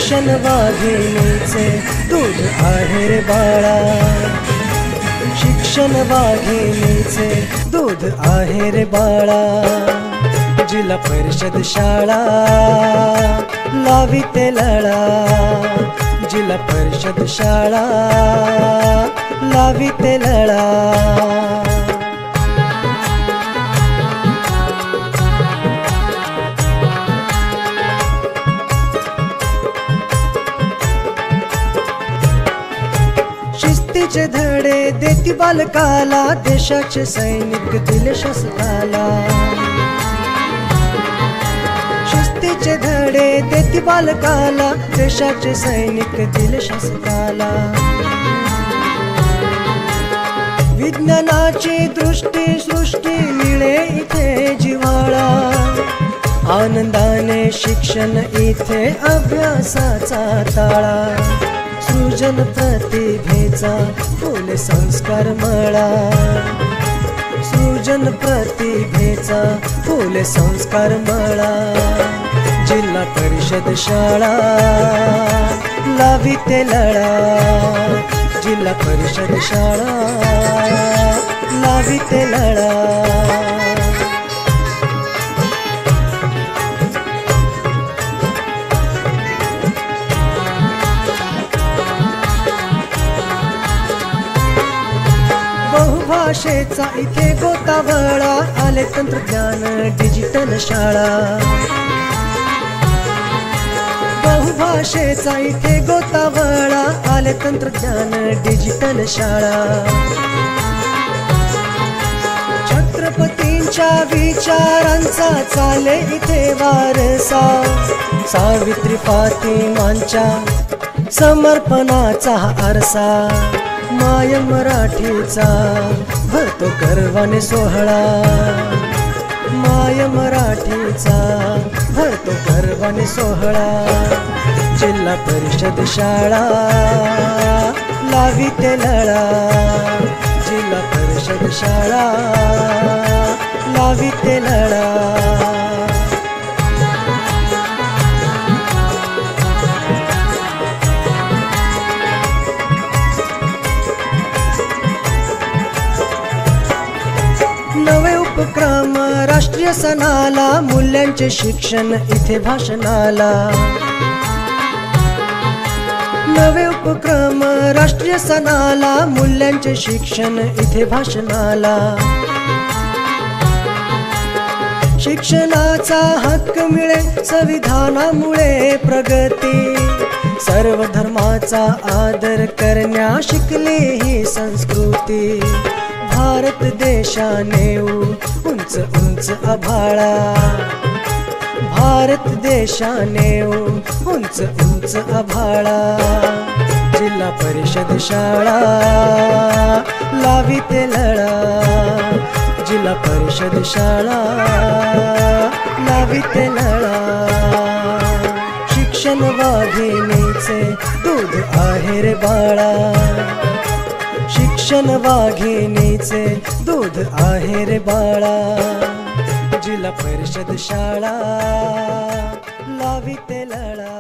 शिक्षण वाघिणीचे दूध आहे रे बाळा, शिक्षण वाघिणीचे दूध आहे रे बाळा। जिल्हा परिषद शाळा लाविते लळा, जिल्हा परिषद शाळा लाविते लळा। शिस्तीचे धडे देती बालकाला, देशाचे सैनिक दिले शासकाला। शिस्तीचे धडे देती बालकाला, देशाचे सैनिक दिले शासकाला। विज्ञानाची दृष्टी सृष्टी मिळे इथे जिव्हाळा, आनंदाने शिक्षण इथे अभ्यासाचा ताळा। सृजन प्रतिभेचा फुले संस्कार मळा, सृजन प्रतिभेचा फुले संस्कार मळा। जिल्हा परिषद शाळा लाविते लळा, जिल्हा परिषद शाळा लाविते लळा। बहुभाषेचा इथे गोतावळा, आले तंत्रज्ञान डिजिटल शाळा। बहुभाषेचा इथे गोतावळा, आले तंत्रज्ञान डिजिटल शाळा। छत्रपतींच्या विचारांचा चाले इथे वारसा, सावित्री फातिमांच्या समर्पणाचा आरसा। माय मराठीचा भरतो गर्वाने सोहळा, माय मराठीचा भरतो गर्वाने सोहळा। जिल्हा परिषद शाळा लाविते लळा, जिल्हा परिषद शाळा लाविते लळा। नवे उपक्रम राष्ट्रीय सणाला, मूल्यांचे शिक्षण इथे भाषणाला। नवे उपक्रम राष्ट्रीय सणाला, मूल्यांचे शिक्षण इथे भाषणाला। शिक्षणाचा हक्क मिळे संविधानामुळे प्रगती, सर्व धर्माचा आदर करण्या शिकली ही संस्कृती। भारत देशाने उंच उंच आभाळा, भारत देशाने उंच उंच आभाळा। जिल्हा परिषद शाळा लाविते लळा, जिल्हा परिषद शाळा लाविते लळा। शिक्षण वाघिणीचे दूध आहे रे बाळा, शिक्षण वाघिणीचे दूध आहे रे बाळा। जिल्हा परिषद शाळा लाविते लळा।